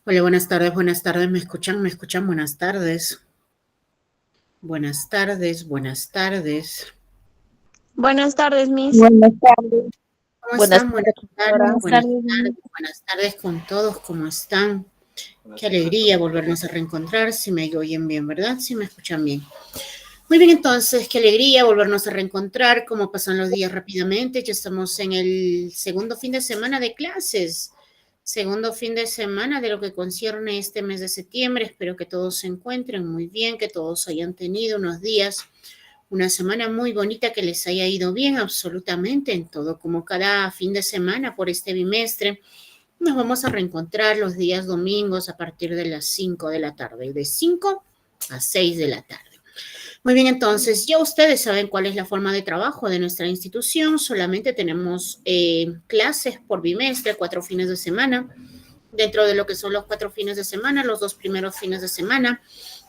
Hola, buenas tardes, me escuchan, buenas tardes. Buenas tardes, buenas tardes. Buenas tardes, Miss. Buenas tardes. ¿Cómo Buenas están? tardes, profesora. Buenas tardes con todos, ¿cómo están? Qué alegría volvernos a reencontrar, si me oyen bien, ¿verdad? Si me escuchan bien. Muy bien, entonces, qué alegría volvernos a reencontrar, cómo pasan los días rápidamente, ya estamos en el segundo fin de semana de clases. Segundo fin de semana de lo que concierne este mes de septiembre. Espero que todos se encuentren muy bien, que todos hayan tenido unos días, una semana muy bonita, que les haya ido bien absolutamente en todo, como cada fin de semana por este bimestre. Nos vamos a reencontrar los días domingos a partir de las 5 de la tarde, de 5 a 6 de la tarde. Muy bien, entonces ya ustedes saben cuál es la forma de trabajo de nuestra institución. Solamente tenemos clases por bimestre, 4 fines de semana. Dentro de lo que son los 4 fines de semana, los 2 primeros fines de semana,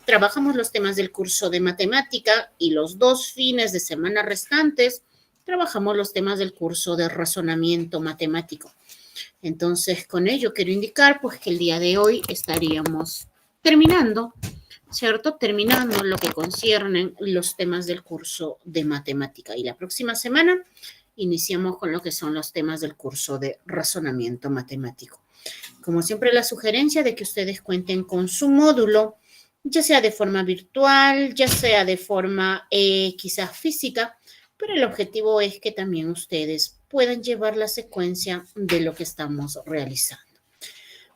trabajamos los temas del curso de matemática y los 2 fines de semana restantes trabajamos los temas del curso de razonamiento matemático. Entonces, con ello quiero indicar pues que el día de hoy estaríamos terminando, ¿cierto? Terminando lo que conciernen los temas del curso de matemática. Y la próxima semana iniciamos con lo que son los temas del curso de razonamiento matemático. Como siempre, la sugerencia de que ustedes cuenten con su módulo, ya sea de forma virtual, ya sea de forma quizás física, pero el objetivo es que también ustedes puedan llevar la secuencia de lo que estamos realizando.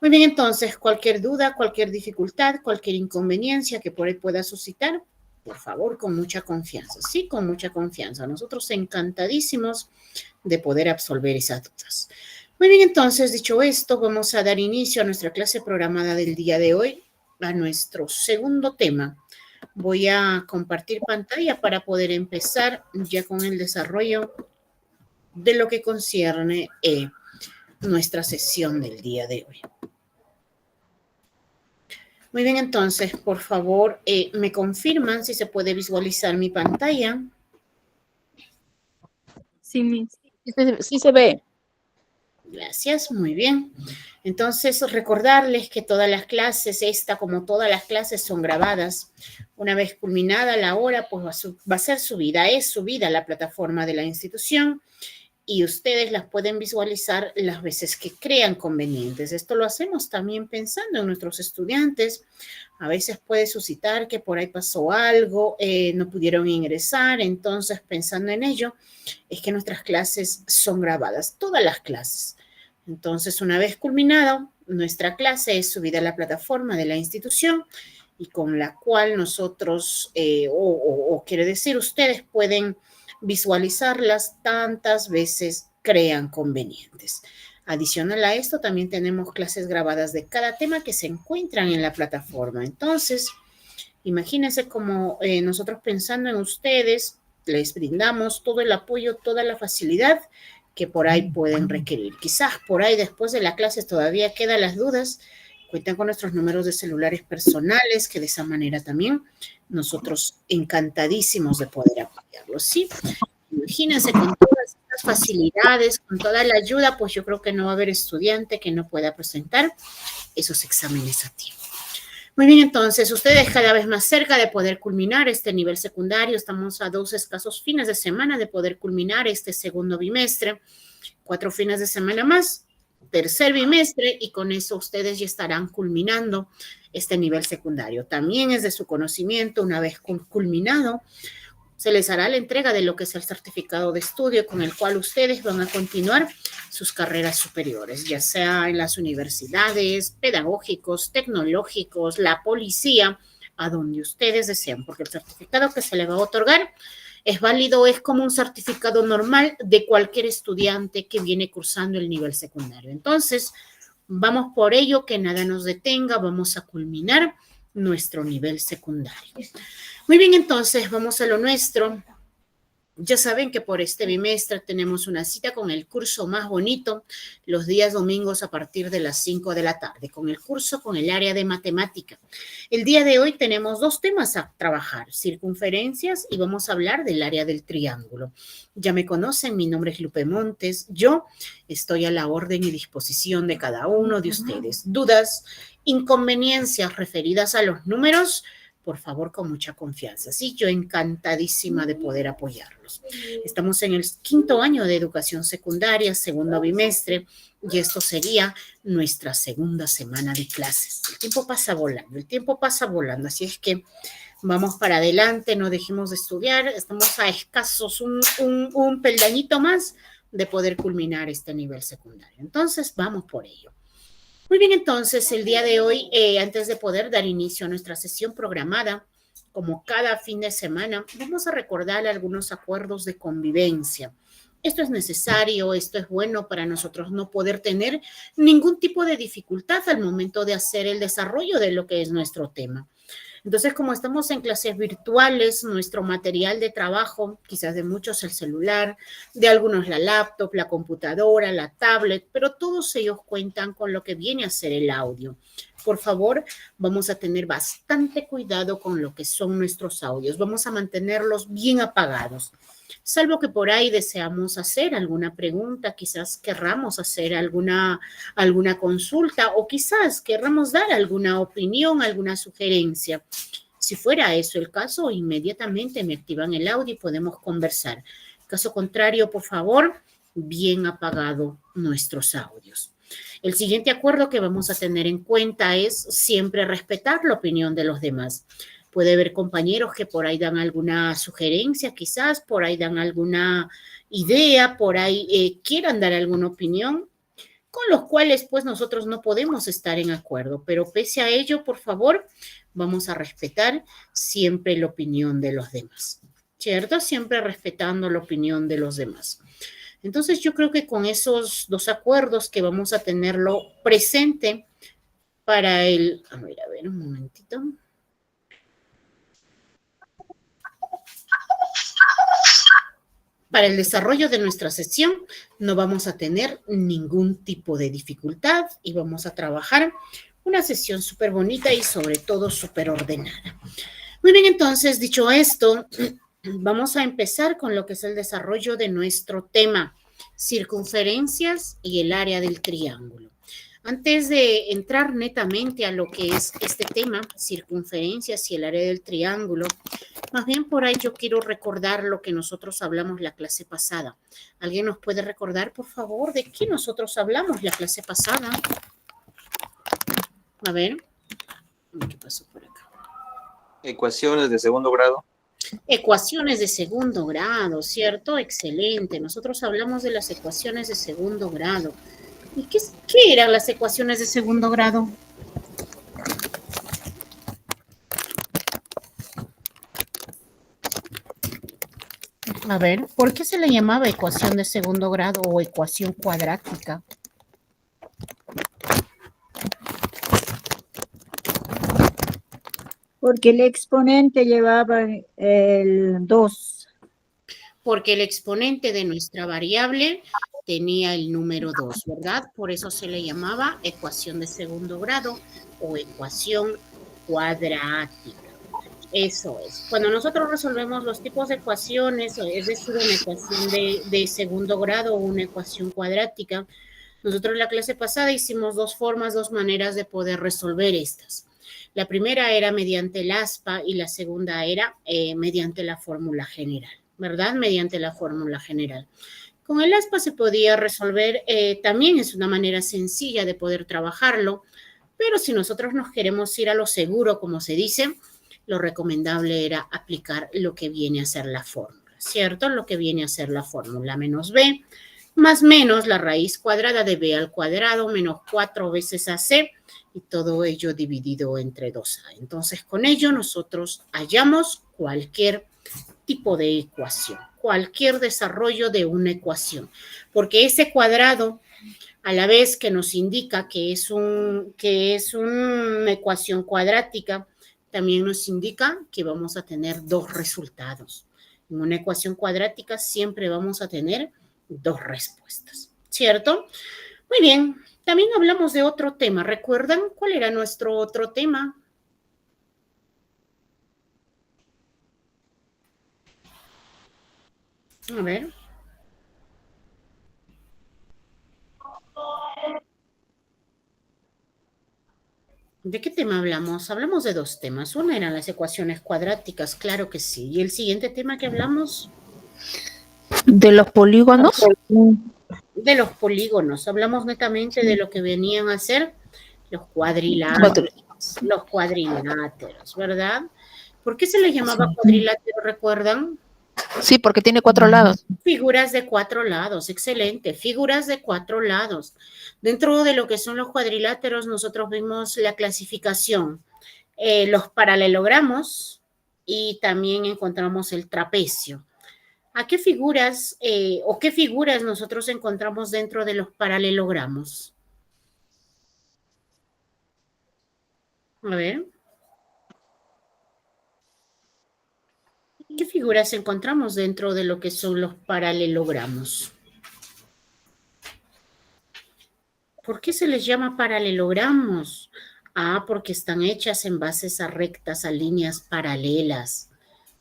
Muy bien, entonces, cualquier duda, cualquier dificultad, cualquier inconveniencia que por ahí pueda suscitar, por favor, con mucha confianza, sí, con mucha confianza. Nosotros encantadísimos de poder absolver esas dudas. Muy bien, entonces, dicho esto, vamos a dar inicio a nuestra clase programada del día de hoy, a nuestro segundo tema. Voy a compartir pantalla para poder empezar ya con el desarrollo de lo que concierne nuestra sesión del día de hoy. Muy bien, entonces, por favor, me confirman si se puede visualizar mi pantalla. Sí, Miss. Sí se ve. Gracias, muy bien. Entonces, recordarles que todas las clases, como todas las clases, son grabadas. Una vez culminada la hora, pues va a ser subida, es subida a la plataforma de la institución y ustedes las pueden visualizar las veces que crean convenientes. Esto lo hacemos también pensando en nuestros estudiantes. A veces puede suscitar que por ahí pasó algo, no pudieron ingresar, entonces pensando en ello, es que nuestras clases son grabadas, todas las clases. Entonces, una vez culminado, nuestra clase es subida a la plataforma de la institución y con la cual nosotros, quiere decir, ustedes pueden visualizarlas tantas veces crean convenientes. Adicional a esto, también tenemos clases grabadas de cada tema que se encuentran en la plataforma. Entonces, imagínense como nosotros pensando en ustedes, les brindamos todo el apoyo, toda la facilidad que por ahí pueden requerir. Quizás por ahí después de la clase todavía quedan las dudas. Cuentan con nuestros números de celulares personales, que de esa manera también nosotros encantadísimos de poder apoyarlos, ¿sí? Imagínense con todas estas facilidades, con toda la ayuda, pues yo creo que no va a haber estudiante que no pueda presentar esos exámenes a tiempo. Muy bien, entonces, ustedes cada vez más cerca de poder culminar este nivel secundario. Estamos a 2 escasos fines de semana de poder culminar este segundo bimestre. 4 fines de semana más, tercer bimestre, y con eso ustedes ya estarán culminando este nivel secundario. También es de su conocimiento, una vez culminado, se les hará la entrega de lo que es el certificado de estudio con el cual ustedes van a continuar sus carreras superiores, ya sea en las universidades, pedagógicos, tecnológicos, la policía, a donde ustedes deseen, porque el certificado que se le va a otorgar es válido, es como un certificado normal de cualquier estudiante que viene cursando el nivel secundario. Entonces, vamos por ello, que nada nos detenga, vamos a culminar nuestro nivel secundario. Muy bien, entonces vamos a lo nuestro. Ya saben que por este bimestre tenemos una cita con el curso más bonito los días domingos a partir de las 5 de la tarde, con el curso con el área de matemática. El día de hoy tenemos dos temas a trabajar, circunferencias y vamos a hablar del área del triángulo. Ya me conocen, mi nombre es Lupe Montes. Yo estoy a la orden y disposición de cada uno de ustedes. ¿Dudas, inconveniencias referidas a los números? Por favor, con mucha confianza. Sí, yo encantadísima de poder apoyarlos. Estamos en el 5º año de educación secundaria, segundo bimestre, y esto sería nuestra segunda semana de clases. El tiempo pasa volando, así es que vamos para adelante, no dejemos de estudiar, estamos a escasos un peldañito más de poder culminar este nivel secundario. Entonces, vamos por ello. Muy bien, entonces el día de hoy, antes de poder dar inicio a nuestra sesión programada, como cada fin de semana, vamos a recordar algunos acuerdos de convivencia. Esto es necesario, esto es bueno para nosotros no poder tener ningún tipo de dificultad al momento de hacer el desarrollo de lo que es nuestro tema. Entonces, como estamos en clases virtuales, nuestro material de trabajo, quizás de muchos el celular, de algunos la laptop, la computadora, la tablet, pero todos ellos cuentan con lo que viene a ser el audio. Por favor, vamos a tener bastante cuidado con lo que son nuestros audios. Vamos a mantenerlos bien apagados. Salvo que por ahí deseamos hacer alguna pregunta, quizás querramos hacer alguna consulta o quizás querramos dar alguna opinión, alguna sugerencia. Si fuera eso el caso, inmediatamente me activan el audio y podemos conversar. Caso contrario, por favor, bien apagado nuestros audios. El siguiente acuerdo que vamos a tener en cuenta es siempre respetar la opinión de los demás. Puede haber compañeros que por ahí dan alguna sugerencia, quizás por ahí dan alguna idea, por ahí quieran dar alguna opinión, con los cuales pues nosotros no podemos estar en acuerdo, pero pese a ello, por favor, vamos a respetar siempre la opinión de los demás, ¿cierto? Siempre respetando la opinión de los demás. Entonces yo creo que con esos dos acuerdos que vamos a tenerlo presente para el... A ver, un momentito. Para el desarrollo de nuestra sesión no vamos a tener ningún tipo de dificultad y vamos a trabajar una sesión súper bonita y sobre todo súper ordenada. Muy bien, entonces, dicho esto, vamos a empezar con lo que es el desarrollo de nuestro tema, circunferencias y el área del triángulo. Antes de entrar netamente a lo que es este tema, circunferencias y el área del triángulo, más bien por ahí yo quiero recordar lo que nosotros hablamos la clase pasada. ¿Alguien nos puede recordar, por favor, de qué nosotros hablamos la clase pasada? A ver, ¿qué pasó por acá? Ecuaciones de segundo grado. Ecuaciones de segundo grado, ¿cierto? Excelente. Nosotros hablamos de las ecuaciones de segundo grado. ¿Y qué eran las ecuaciones de segundo grado? A ver, ¿por qué se le llamaba ecuación de segundo grado o ecuación cuadrática? Porque el exponente llevaba el 2. Porque el exponente de nuestra variable tenía el número 2, ¿verdad? Por eso se le llamaba ecuación de segundo grado o ecuación cuadrática. Eso es. Cuando nosotros resolvemos los tipos de ecuaciones, es decir, una ecuación de segundo grado o una ecuación cuadrática, nosotros en la clase pasada hicimos dos maneras de poder resolver estas. La primera era mediante el aspa y la segunda era mediante la fórmula general, ¿verdad? Mediante la fórmula general. Con el aspa se podía resolver, también es una manera sencilla de poder trabajarlo, pero si nosotros nos queremos ir a lo seguro, como se dice, lo recomendable era aplicar lo que viene a ser la fórmula, ¿cierto? Lo que viene a ser la fórmula menos b más menos la raíz cuadrada de b al cuadrado menos 4 veces ac y todo ello dividido entre 2a. Entonces, con ello nosotros hallamos cualquier tipo de ecuación, cualquier desarrollo de una ecuación, porque ese cuadrado, a la vez que nos indica que es una ecuación cuadrática, también nos indica que vamos a tener dos resultados. En una ecuación cuadrática siempre vamos a tener dos respuestas, ¿cierto? Muy bien, también hablamos de otro tema. ¿Recuerdan cuál era nuestro otro tema? A ver. ¿De qué tema hablamos? Hablamos de dos temas. Una eran las ecuaciones cuadráticas, claro que sí. ¿Y el siguiente tema que hablamos? ¿De los polígonos? De los polígonos. Hablamos netamente de lo que venían a ser los cuadriláteros. Los cuadriláteros, ¿verdad? ¿Por qué se les llamaba cuadrilátero, recuerdan? Sí, porque tiene 4 lados. Figuras de 4 lados, excelente. Figuras de 4 lados. Dentro de lo que son los cuadriláteros, nosotros vimos la clasificación, los paralelogramos y también encontramos el trapecio. ¿A qué figuras o qué figuras nosotros encontramos dentro de los paralelogramos? A ver. ¿Qué figuras encontramos dentro de lo que son los paralelogramos? ¿Por qué se les llama paralelogramos? Ah, porque están hechas en bases a rectas, a líneas paralelas.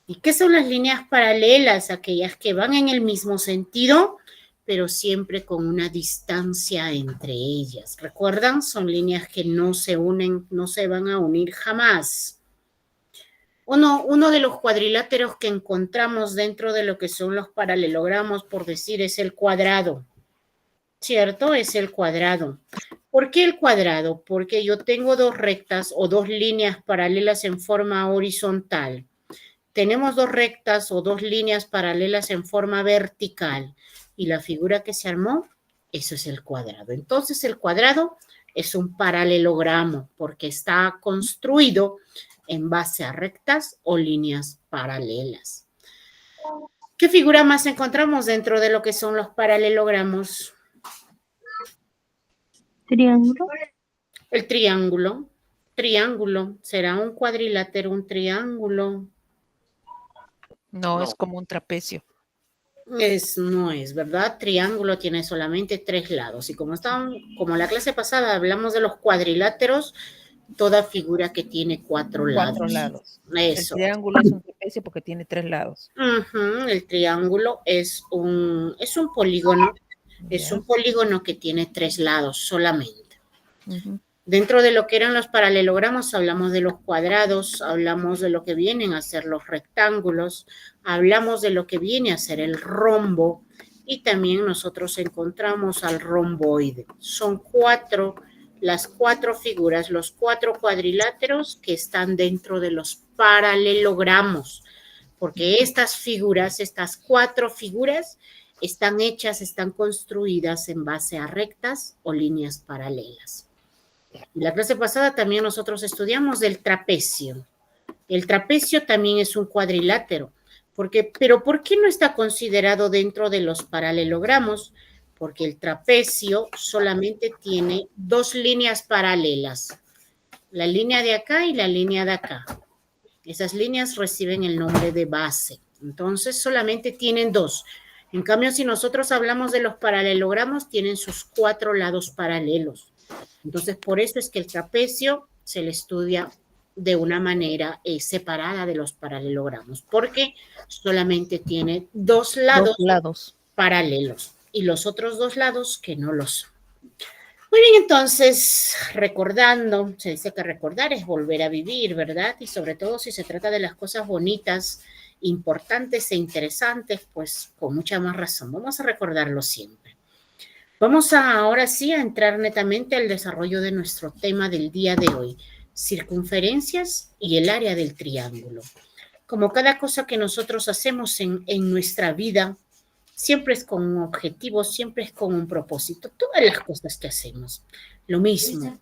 ¿Y qué son las líneas paralelas? Aquellas que van en el mismo sentido, pero siempre con una distancia entre ellas. ¿Recuerdan? Son líneas que no se unen, no se van a unir jamás. Uno de los cuadriláteros que encontramos dentro de lo que son los paralelogramos, por decir, es el cuadrado. ¿Cierto? Es el cuadrado. ¿Por qué el cuadrado? Porque yo tengo dos rectas o dos líneas paralelas en forma horizontal. Tenemos dos rectas o dos líneas paralelas en forma vertical. Y la figura que se armó, eso es el cuadrado. Entonces el cuadrado es un paralelogramo porque está construido en base a rectas o líneas paralelas. ¿Qué figura más encontramos dentro de lo que son los paralelogramos? Triángulo. El triángulo. Triángulo. ¿Será un cuadrilátero, un triángulo? No, es como un trapecio. No es, ¿verdad? Triángulo tiene solamente 3 lados. Y como la clase pasada hablamos de los cuadriláteros, toda figura que tiene 4 lados. 4 lados. Eso. El triángulo es un trapecio porque tiene 3 lados. El triángulo es un polígono. Es un polígono que tiene 3 lados solamente. Dentro de lo que eran los paralelogramos, hablamos de los cuadrados, hablamos de lo que vienen a ser los rectángulos, hablamos de lo que viene a ser el rombo y también nosotros encontramos al romboide. Son las 4 figuras, los 4 cuadriláteros que están dentro de los paralelogramos, porque estas 4 figuras están hechas, están construidas en base a rectas o líneas paralelas. En la clase pasada también nosotros estudiamos del trapecio. El trapecio también es un cuadrilátero. Pero ¿por qué no está considerado dentro de los paralelogramos? Porque el trapecio solamente tiene 2 líneas paralelas. La línea de acá y la línea de acá. Esas líneas reciben el nombre de base. Entonces solamente tienen 2. En cambio, si nosotros hablamos de los paralelogramos, tienen sus 4 lados paralelos. Entonces, por eso es que el trapecio se le estudia de una manera separada de los paralelogramos, porque solamente tiene 2 lados paralelos y los otros 2 lados que no lo son. Muy bien, entonces, recordando, se dice que recordar es volver a vivir, ¿verdad? Y sobre todo si se trata de las cosas bonitas, importantes e interesantes, pues con mucha más razón. Vamos a recordarlo siempre. Vamos ahora sí a entrar netamente al desarrollo de nuestro tema del día de hoy, circunferencias y el área del triángulo. Como cada cosa que nosotros hacemos en nuestra vida, siempre es con un objetivo, siempre es con un propósito. Todas las cosas que hacemos, lo mismo.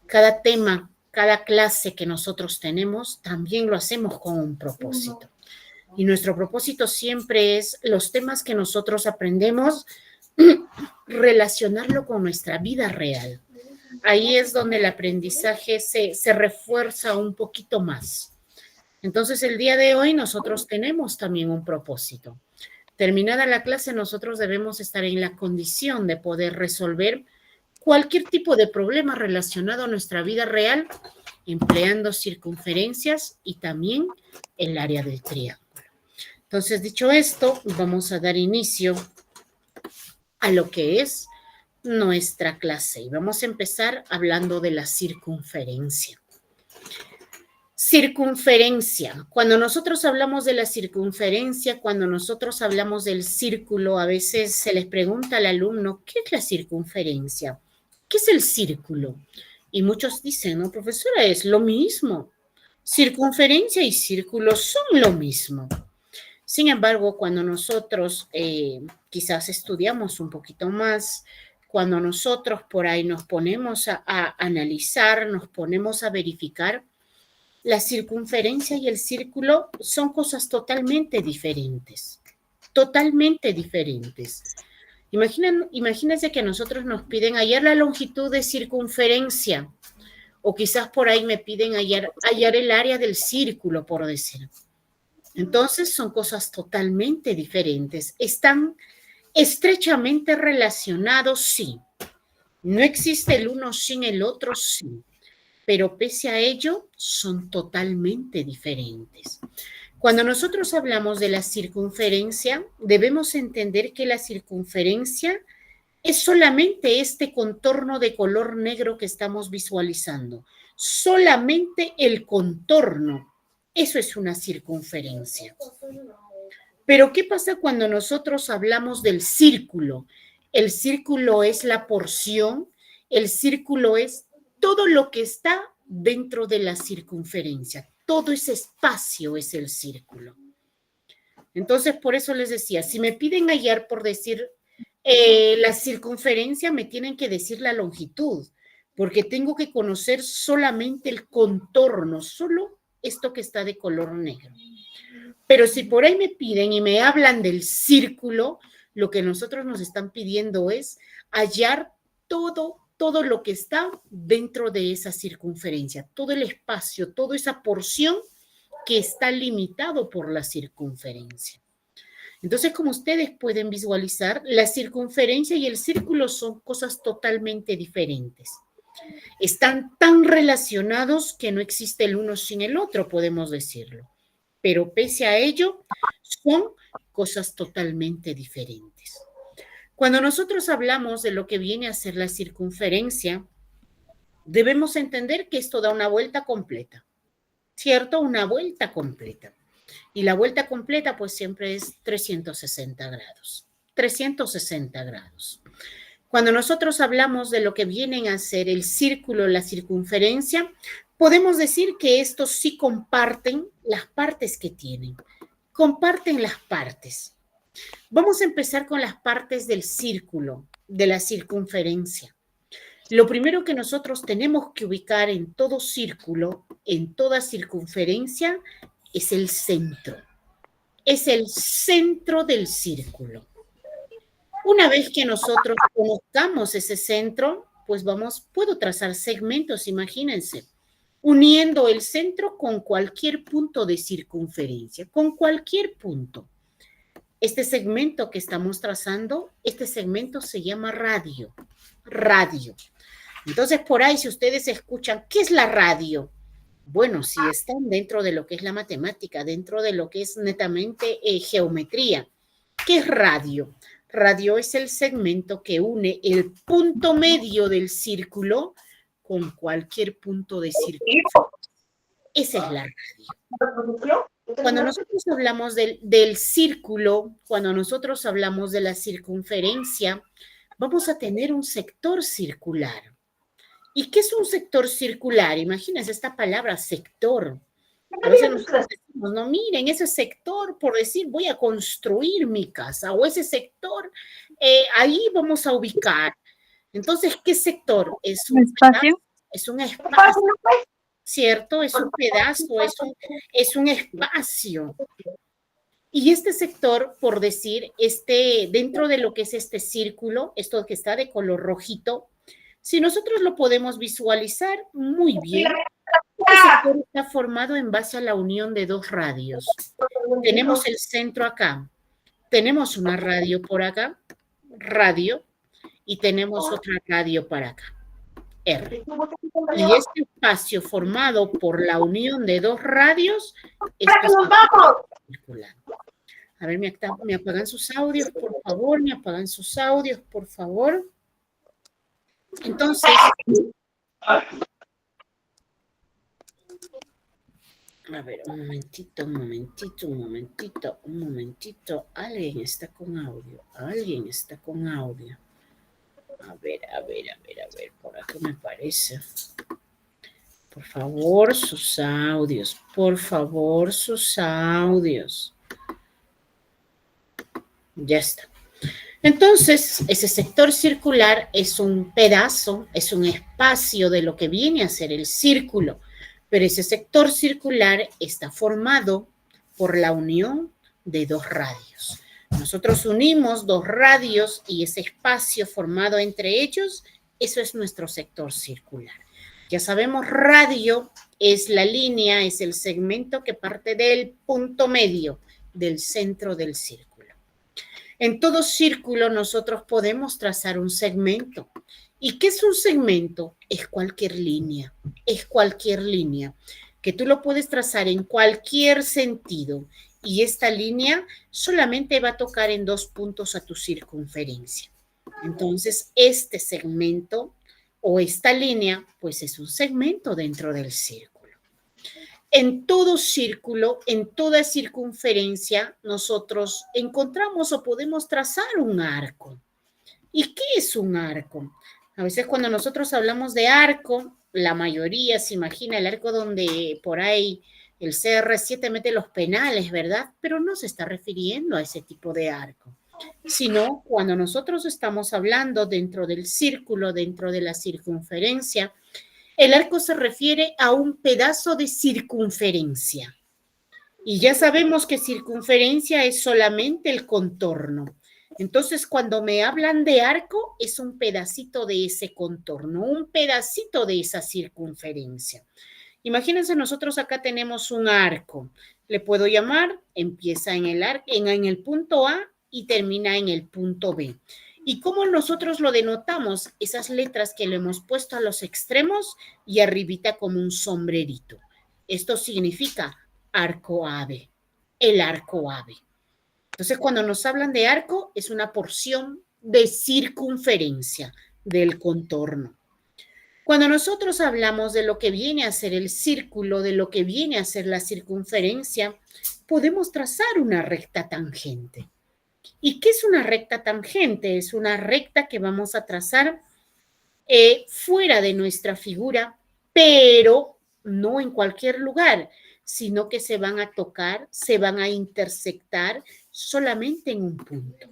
Cada tema, cada clase que nosotros tenemos, también lo hacemos con un propósito. Y nuestro propósito siempre es los temas que nosotros aprendemos, relacionarlo con nuestra vida real. Ahí es donde el aprendizaje se refuerza un poquito más. Entonces, el día de hoy nosotros tenemos también un propósito. Terminada la clase, nosotros debemos estar en la condición de poder resolver cualquier tipo de problema relacionado a nuestra vida real, empleando circunferencias y también el área del triángulo. Entonces, dicho esto, vamos a dar inicio a lo que es nuestra clase y vamos a empezar hablando de la circunferencia. Circunferencia. Cuando nosotros hablamos de la circunferencia, cuando nosotros hablamos del círculo, a veces se les pregunta al alumno, ¿qué es la circunferencia? ¿Qué es el círculo? Y muchos dicen, no, profesora, es lo mismo. Circunferencia y círculo son lo mismo. Sin embargo, cuando nosotros quizás estudiamos un poquito más, cuando nosotros por ahí nos ponemos a analizar, nos ponemos a verificar, la circunferencia y el círculo son cosas totalmente diferentes. Totalmente diferentes. Imagínense que a nosotros nos piden hallar la longitud de circunferencia, o quizás por ahí me piden hallar el área del círculo, por decir. Entonces son cosas totalmente diferentes. Están estrechamente relacionados, sí. No existe el uno sin el otro, sí. Pero pese a ello, son totalmente diferentes. Cuando nosotros hablamos de la circunferencia, debemos entender que la circunferencia es solamente este contorno de color negro que estamos visualizando. Solamente el contorno. Eso es una circunferencia. Pero ¿qué pasa cuando nosotros hablamos del círculo? El círculo es la porción, el círculo es todo lo que está dentro de la circunferencia. Todo ese espacio es el círculo. Entonces, por eso les decía, si me piden hallar por decir la circunferencia, me tienen que decir la longitud, porque tengo que conocer solamente el contorno, solo esto que está de color negro. Pero si por ahí me piden y me hablan del círculo, lo que nosotros nos están pidiendo es hallar todo lo que está dentro de esa circunferencia, todo el espacio, toda esa porción que está limitado por la circunferencia. Entonces, como ustedes pueden visualizar, la circunferencia y el círculo son cosas totalmente diferentes. Están tan relacionados que no existe el uno sin el otro, podemos decirlo. Pero pese a ello, son cosas totalmente diferentes. Cuando nosotros hablamos de lo que viene a ser la circunferencia, debemos entender que esto da una vuelta completa, ¿cierto? Una vuelta completa. Y la vuelta completa pues siempre es 360 grados. 360 grados. Cuando nosotros hablamos de lo que vienen a ser el círculo, la circunferencia, podemos decir que estos sí comparten las partes que tienen. Comparten las partes. Vamos a empezar con las partes del círculo, de la circunferencia. Lo primero que nosotros tenemos que ubicar en todo círculo, en toda circunferencia, es el centro. Es el centro del círculo. Una vez que nosotros conozcamos ese centro, pues puedo trazar segmentos, imagínense, uniendo el centro con cualquier punto de circunferencia, con cualquier punto. Este segmento que estamos trazando, este segmento se llama radio. Radio. Entonces, por ahí, si ustedes escuchan, ¿qué es la radio? Bueno, si están dentro de lo que es la matemática, dentro de lo que es netamente geometría. ¿Qué es radio? Radio es el segmento que une el punto medio del círculo con cualquier punto de círculo. Esa es la radio. Cuando nosotros hablamos del círculo, cuando nosotros hablamos de la circunferencia, vamos a tener un sector circular. ¿Y qué es un sector circular? Imagínense esta palabra, sector. A veces nosotros decimos, no, miren, ese sector, por decir, voy a construir mi casa, o ese sector, ahí vamos a ubicar. Entonces, ¿qué sector? Es un espacio. Es un espacio. ¿Cierto? Es un pedazo, es un espacio. Y este sector, por decir, dentro de lo que es este círculo, esto que está de color rojito, si nosotros lo podemos visualizar muy bien, Este sector está formado en base a la unión de dos radios. Tenemos el centro acá, tenemos una radio por acá, radio, y tenemos otra radio para acá, R. Y este espacio formado por la unión de dos radios, esto es circular. A ver, me apagan sus audios, por favor, me apagan sus audios, por favor. Entonces, a ver, un momentito. Alguien está con audio. A ver, por acá me parece. Por favor, sus audios. Ya está. Entonces, ese sector circular es un pedazo, es un espacio de lo que viene a ser el círculo, pero ese sector circular está formado por la unión de dos radios. Nosotros unimos dos radios y ese espacio formado entre ellos, eso es nuestro sector circular. Ya sabemos, radio es la línea, es el segmento que parte del punto medio, del centro del círculo. En todo círculo nosotros podemos trazar un segmento. ¿Y qué es un segmento? Es cualquier línea, que tú lo puedes trazar en cualquier sentido. Y esta línea solamente va a tocar en 2 puntos a tu circunferencia. Entonces, este segmento o esta línea, pues es un segmento dentro del círculo. En todo círculo, en toda circunferencia, nosotros encontramos o podemos trazar un arco. ¿Y qué es un arco? A veces cuando nosotros hablamos de arco, la mayoría se imagina el arco donde por ahí el CR7 mete los penales, ¿verdad? Pero no se está refiriendo a ese tipo de arco, sino cuando nosotros estamos hablando dentro del círculo, dentro de la circunferencia, el arco se refiere a un pedazo de circunferencia. Y ya sabemos que circunferencia es solamente el contorno. Entonces, cuando me hablan de arco, es un pedacito de ese contorno, un pedacito de esa circunferencia. Imagínense, nosotros acá tenemos un arco. Le puedo llamar, empieza en el punto A y termina en el punto B. ¿Y cómo nosotros lo denotamos? Esas letras que le hemos puesto a los extremos y arribita como un sombrerito. Esto significa arco ave, el arco ave. Entonces, cuando nos hablan de arco, es una porción de circunferencia del contorno. Cuando nosotros hablamos de lo que viene a ser el círculo, de lo que viene a ser la circunferencia, podemos trazar una recta tangente. ¿Y qué es una recta tangente? Es una recta que vamos a trazar fuera de nuestra figura, pero no en cualquier lugar, sino que se van a tocar, se van a intersectar solamente en un punto.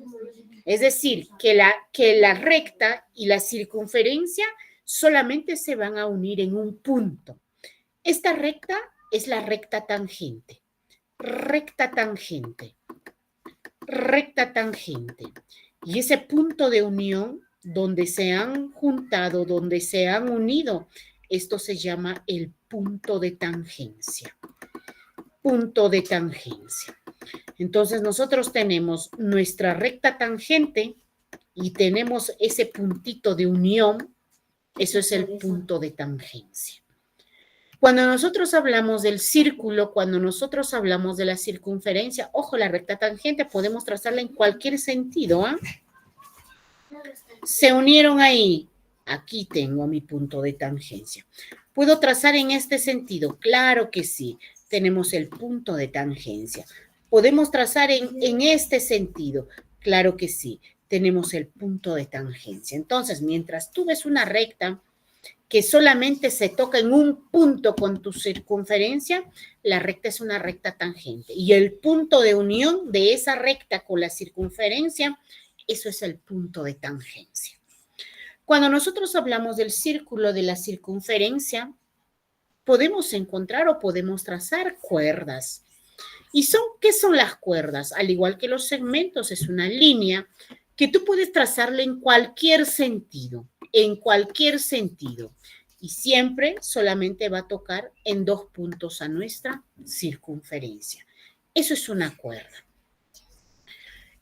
Es decir, que la recta y la circunferencia solamente se van a unir en un punto. Esta recta es la recta tangente. Recta tangente. Y ese punto de unión donde se han juntado, donde se han unido, esto se llama el punto de tangencia. Punto de tangencia. Entonces nosotros tenemos nuestra recta tangente y tenemos ese puntito de unión, eso es el punto de tangencia. Cuando nosotros hablamos del círculo, cuando nosotros hablamos de la circunferencia, ojo, la recta tangente podemos trazarla en cualquier sentido, ¿ah? Se unieron ahí. Aquí tengo mi punto de tangencia. ¿Puedo trazar en este sentido? Claro que sí. Tenemos el punto de tangencia. ¿Podemos trazar en este sentido? Claro que sí. Tenemos el punto de tangencia. Entonces, mientras tú ves una recta que solamente se toca en un punto con tu circunferencia, la recta es una recta tangente. Y el punto de unión de esa recta con la circunferencia, eso es el punto de tangencia. Cuando nosotros hablamos del círculo, de la circunferencia, podemos encontrar o podemos trazar cuerdas. ¿Y qué son las cuerdas? Al igual que los segmentos, es una línea que tú puedes trazarla en cualquier sentido, y siempre solamente va a tocar en 2 puntos a nuestra circunferencia. Eso es una cuerda.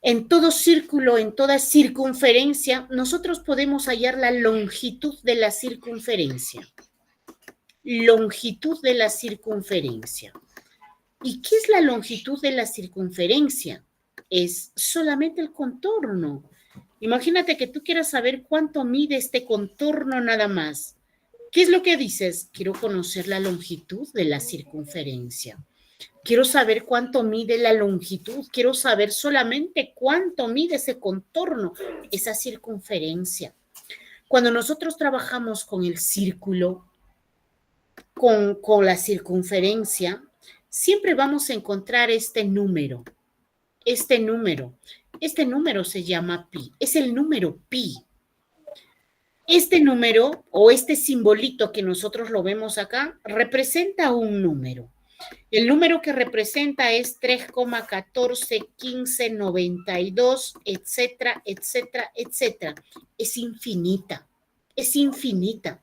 En todo círculo, en toda circunferencia, nosotros podemos hallar la longitud de la circunferencia. Longitud de la circunferencia. ¿Y qué es la longitud de la circunferencia? Es solamente el contorno. Imagínate que tú quieras saber cuánto mide este contorno nada más. ¿Qué es lo que dices? Quiero conocer la longitud de la circunferencia. Quiero saber cuánto mide la longitud. Quiero saber solamente cuánto mide ese contorno, esa circunferencia. Cuando nosotros trabajamos con el círculo, con la circunferencia, siempre vamos a encontrar este número. Este número se llama pi. Es el número pi. Este número o este simbolito que nosotros lo vemos acá representa un número. El número que representa es 3,141592, etcétera, etcétera, etcétera. Es infinita, es infinita.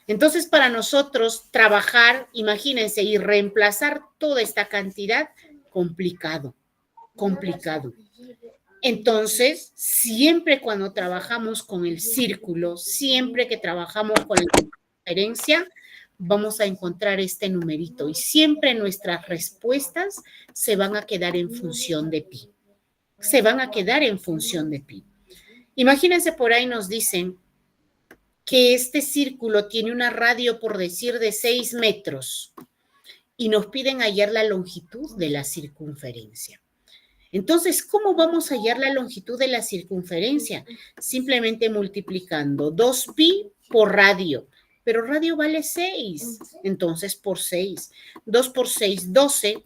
Entonces, para nosotros trabajar, imagínense, y reemplazar toda esta cantidad, complicado, complicado. Entonces, siempre cuando trabajamos con el círculo, siempre que trabajamos con la circunferencia, vamos a encontrar este numerito y siempre nuestras respuestas se van a quedar en función de pi. Se van a quedar en función de pi. Imagínense, por ahí nos dicen que este círculo tiene una radio, por decir, de 6 metros y nos piden hallar la longitud de la circunferencia. Entonces, ¿cómo vamos a hallar la longitud de la circunferencia? Simplemente multiplicando 2pi por radio. Pero radio vale 6, entonces por 6. 2 por 6, 12,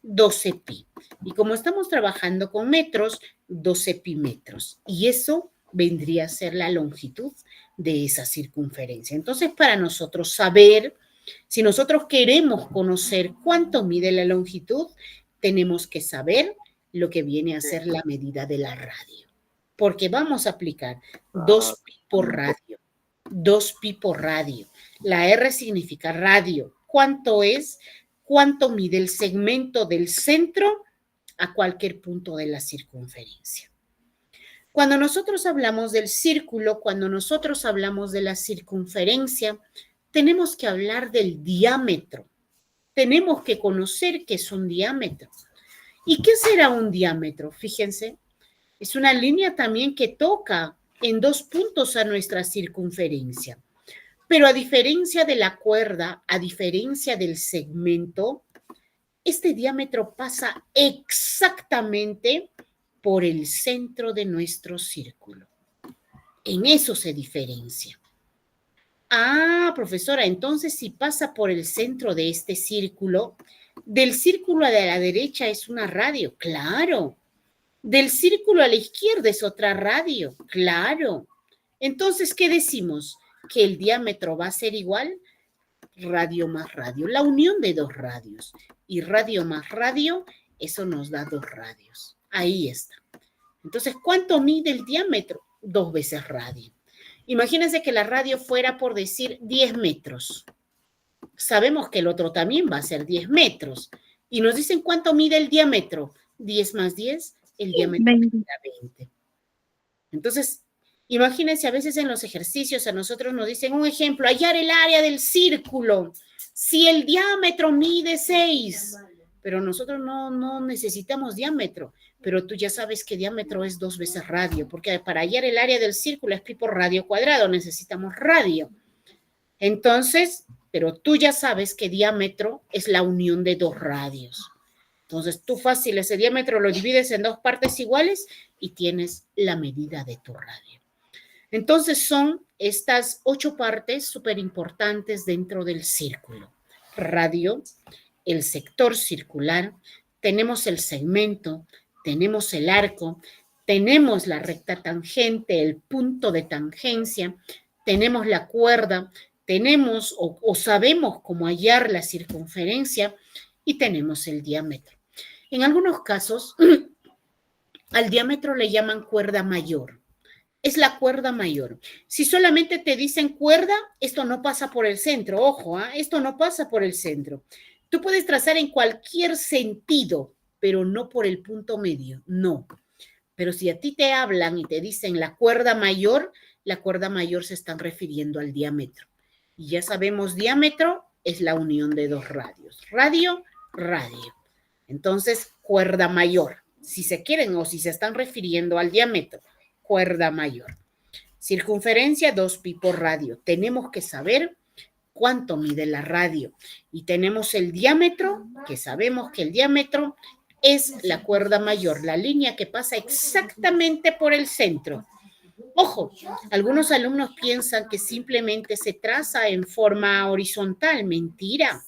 12 pi. Y como estamos trabajando con metros, 12 pi metros. Y eso vendría a ser la longitud de esa circunferencia. Entonces, para nosotros saber, si nosotros queremos conocer cuánto mide la longitud, tenemos que saber lo que viene a ser la medida de la radio. Porque vamos a aplicar 2pi por radio. 2pi por radio. La R significa radio. ¿Cuánto es? ¿Cuánto mide el segmento del centro a cualquier punto de la circunferencia? Cuando nosotros hablamos del círculo, cuando nosotros hablamos de la circunferencia, tenemos que hablar del diámetro. Tenemos que conocer qué es un diámetro. ¿Y qué será un diámetro? Fíjense, es una línea también que toca en 2 puntos a nuestra circunferencia. Pero a diferencia de la cuerda, a diferencia del segmento, este diámetro pasa exactamente por el centro de nuestro círculo. En eso se diferencia. Ah, profesora, entonces si pasa por el centro de este círculo, del círculo de la derecha es una radio, claro. Del círculo a la izquierda es otra radio, claro. Entonces, ¿qué decimos? Que el diámetro va a ser igual, radio más radio, la unión de 2 radios. Y radio más radio, eso nos da 2 radios. Ahí está. Entonces, ¿cuánto mide el diámetro? 2 veces radio. Imagínense que la radio fuera, por decir, 10 metros. Sabemos que el otro también va a ser 10 metros. Y nos dicen cuánto mide el diámetro. 10 más 10, el diámetro 20. mide 20. Entonces, imagínense, a veces en los ejercicios a nosotros nos dicen un ejemplo, hallar el área del círculo. Si el diámetro mide 6, pero nosotros no necesitamos diámetro, pero tú ya sabes que diámetro es 2 veces radio, porque para hallar el área del círculo es pi por radio cuadrado, necesitamos radio. Entonces, pero tú ya sabes que diámetro es la unión de 2 radios. Entonces, tú fácil ese diámetro lo divides en 2 partes iguales y tienes la medida de tu radio. Entonces, son estas 8 partes súper importantes dentro del círculo. Radio, el sector circular, tenemos el segmento, tenemos el arco, tenemos la recta tangente, el punto de tangencia, tenemos la cuerda, tenemos o sabemos cómo hallar la circunferencia y tenemos el diámetro. En algunos casos, al diámetro le llaman cuerda mayor. es la cuerda mayor. Si solamente te dicen cuerda, esto no pasa por el centro. Ojo, esto no pasa por el centro. Tú puedes trazar en cualquier sentido, pero no por el punto medio, no. Pero si a ti te hablan y te dicen la cuerda mayor se están refiriendo al diámetro. Y ya sabemos, diámetro es la unión de dos radios. Radio, radio. Entonces, cuerda mayor. Si se quieren o si se están refiriendo al diámetro, cuerda mayor. Circunferencia, 2pi por radio. Tenemos que saber cuánto mide la radio. Y tenemos el diámetro, que sabemos que el diámetro es la cuerda mayor, la línea que pasa exactamente por el centro. Ojo, algunos alumnos piensan que simplemente se traza en forma horizontal. Mentira.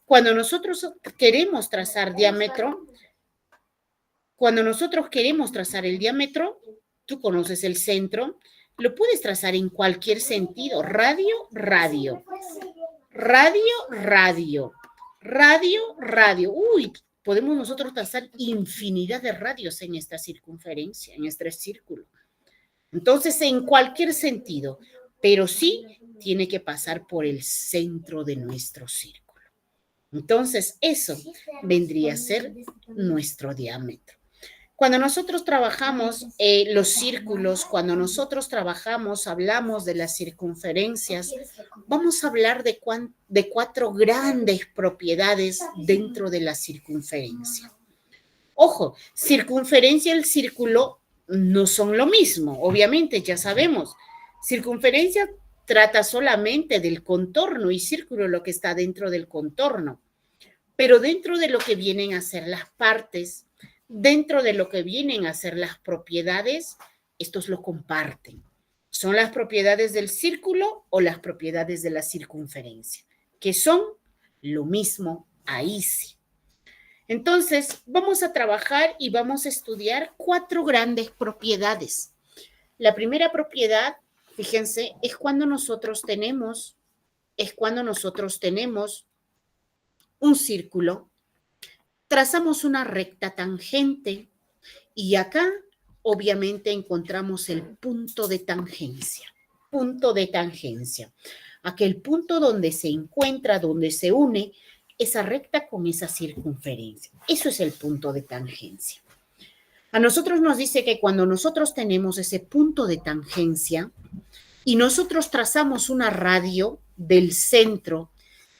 Cuando nosotros queremos trazar diámetro, el diámetro, tú conoces el centro, lo puedes trazar en cualquier sentido. Radio, radio. Radio, radio. Radio, radio. Uy, podemos nosotros trazar infinidad de radios en esta circunferencia, en este círculo. Entonces, en cualquier sentido, pero sí tiene que pasar por el centro de nuestro círculo. Entonces, eso vendría a ser nuestro diámetro. Cuando nosotros trabajamos los círculos, cuando nosotros hablamos de las circunferencias, vamos a hablar de 4 grandes propiedades dentro de la circunferencia. Ojo, circunferencia y el círculo no son lo mismo, obviamente, ya sabemos. Circunferencia trata solamente del contorno y círculo lo que está dentro del contorno. Pero dentro de lo que vienen a ser las partes, dentro de lo que vienen a ser las propiedades, estos lo comparten. ¿Son las propiedades del círculo o las propiedades de la circunferencia? Que son lo mismo, ahí sí. Entonces, vamos a trabajar y vamos a estudiar 4 grandes propiedades. La primera propiedad, fíjense, es cuando nosotros tenemos un círculo, trazamos una recta tangente y acá obviamente encontramos el punto de tangencia. Punto de tangencia. Aquel punto donde se encuentra, donde se une esa recta con esa circunferencia. Eso es el punto de tangencia. A nosotros nos dice que cuando nosotros tenemos ese punto de tangencia y nosotros trazamos una radio del centro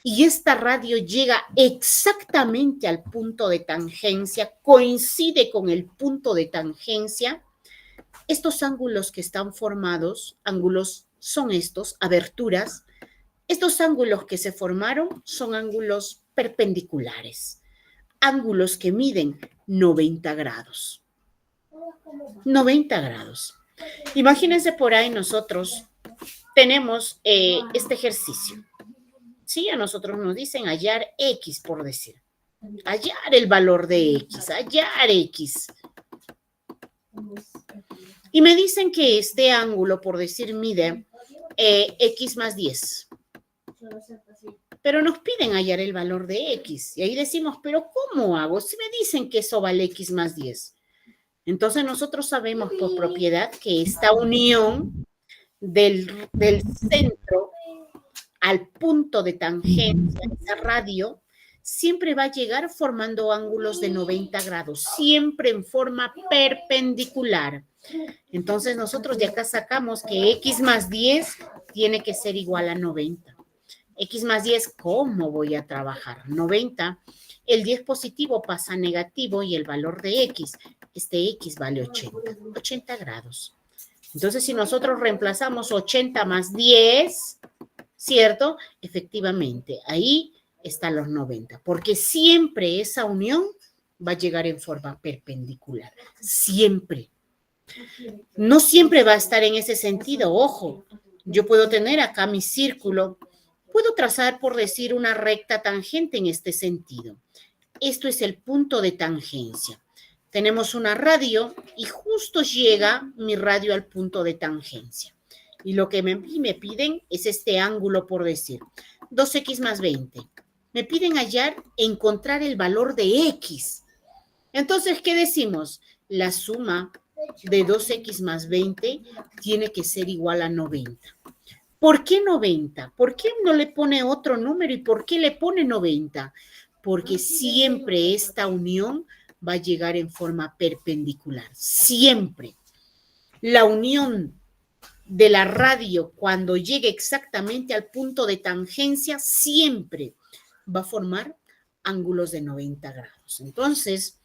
y esta radio llega exactamente al punto de tangencia, coincide con el punto de tangencia, estos ángulos que están formados, ángulos son estos, aberturas, estos ángulos que se formaron son ángulos perpendiculares, ángulos que miden 90 grados. 90 grados. Imagínense por ahí nosotros tenemos este ejercicio. Sí, a nosotros nos dicen hallar X, por decir. Hallar el valor de X, hallar X. Y me dicen que este ángulo, por decir, mide X más 10. Pero nos piden hallar el valor de X. Y ahí decimos, ¿pero cómo hago? Si me dicen que eso vale X más 10. Entonces nosotros sabemos por propiedad que esta unión del centro al punto de tangencia, esa radio, siempre va a llegar formando ángulos de 90 grados, siempre en forma perpendicular. Entonces nosotros de acá sacamos que X más 10 tiene que ser igual a 90. X más 10, ¿cómo voy a trabajar? 90, el 10 positivo pasa a negativo y el valor de X, este X vale 80 grados. Entonces si nosotros reemplazamos 80 más 10, ¿cierto? Efectivamente, ahí están los 90, porque siempre esa unión va a llegar en forma perpendicular, siempre. No siempre va a estar en ese sentido, ojo, yo puedo tener acá mi círculo, puedo trazar, por decir, una recta tangente en este sentido. Esto es el punto de tangencia. Tenemos una radio y justo llega mi radio al punto de tangencia. Y lo que me piden es este ángulo, por decir, 2x más 20. Me piden encontrar el valor de X. Entonces, ¿qué decimos? La suma de 2x más 20 tiene que ser igual a 90. ¿Por qué 90? ¿Por qué no le pone otro número y por qué le pone 90? Porque siempre esta unión va a llegar en forma perpendicular. Siempre. La unión de la radio cuando llegue exactamente al punto de tangencia siempre va a formar ángulos de 90 grados. Entonces,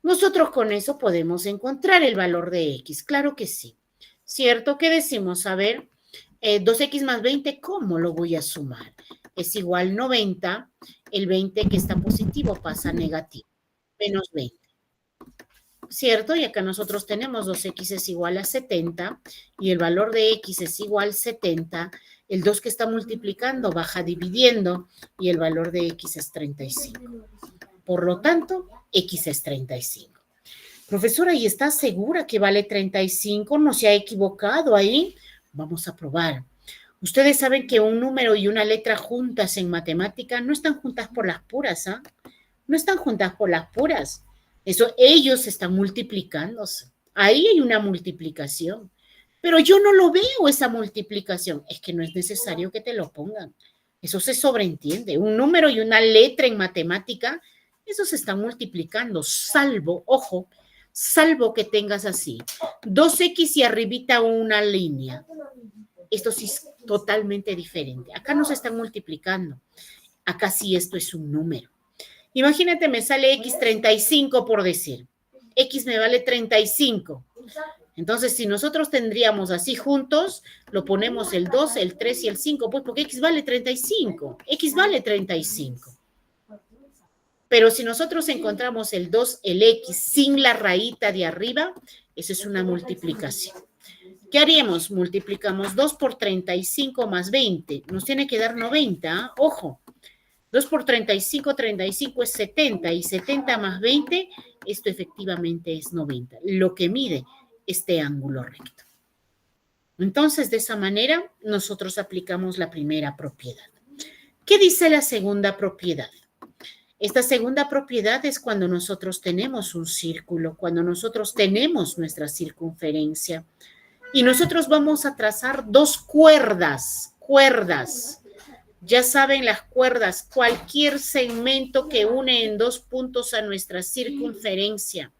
nosotros con eso podemos encontrar el valor de x. Claro que sí. ¿Cierto? ¿Qué decimos? A ver, 2x más 20, ¿cómo lo voy a sumar? Es igual 90, el 20 que está positivo pasa a negativo, menos 20. ¿Cierto? Y acá nosotros tenemos 2x es igual a 70 y el valor de x es igual a 70. El 2 que está multiplicando baja dividiendo y el valor de x es 35. Por lo tanto, x es 35. Profesora, ¿y está segura que vale 35? ¿No se ha equivocado ahí? Vamos a probar. Ustedes saben que un número y una letra juntas en matemática no están juntas por las puras, ¿ah? No están juntas por las puras. Eso, ellos están multiplicándose. Ahí hay una multiplicación. Pero yo no lo veo esa multiplicación. Es que no es necesario que te lo pongan. Eso se sobreentiende. Un número y una letra en matemática, esos se están multiplicando, salvo, ojo, salvo que tengas así, 2x y arribita una línea. Esto sí es totalmente diferente. Acá no se están multiplicando. Acá sí esto es un número. Imagínate, me sale x 35 por decir. X me vale 35. Entonces, si nosotros tendríamos así juntos, lo ponemos el 2, el 3 y el 5, pues porque x vale 35. X vale 35. Pero si nosotros encontramos el 2, el x sin la rayita de arriba, eso es una multiplicación. ¿Qué haríamos? Multiplicamos 2 por 35 más 20. Nos tiene que dar 90, ¿eh? Ojo. 2 por 35, 35 es 70 y 70 más 20, esto efectivamente es 90, lo que mide este ángulo recto. Entonces, de esa manera, nosotros aplicamos la primera propiedad. ¿Qué dice la segunda propiedad? Esta segunda propiedad es cuando nosotros tenemos un círculo, cuando nosotros tenemos nuestra circunferencia y nosotros vamos a trazar dos cuerdas. Ya saben las cuerdas, cualquier segmento que une en dos puntos a nuestra circunferencia.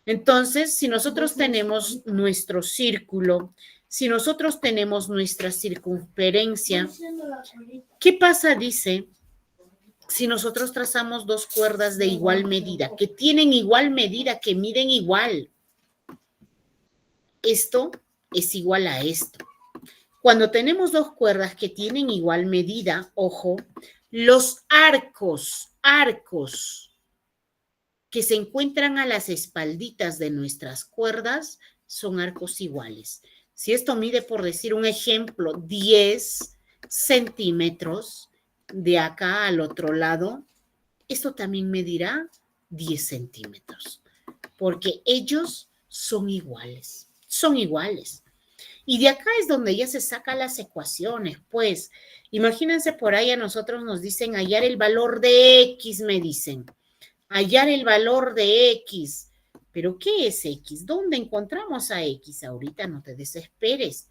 Entonces, si nosotros tenemos nuestro círculo, si nosotros tenemos nuestra circunferencia, ¿qué pasa? Dice, si nosotros trazamos dos cuerdas de igual medida, que tienen igual medida, que miden igual. Esto es igual a esto. Cuando tenemos dos cuerdas que tienen igual medida, ojo, los arcos que se encuentran a las espalditas de nuestras cuerdas son arcos iguales. Si esto mide, por decir un ejemplo, 10 centímetros de acá al otro lado, esto también medirá 10 centímetros, porque ellos son iguales, Y de acá es donde ya se sacan las ecuaciones, pues. Imagínense por ahí a nosotros nos dicen hallar el valor de X, me dicen. Hallar el valor de X. ¿Pero qué es X? ¿Dónde encontramos a X? Ahorita no te desesperes.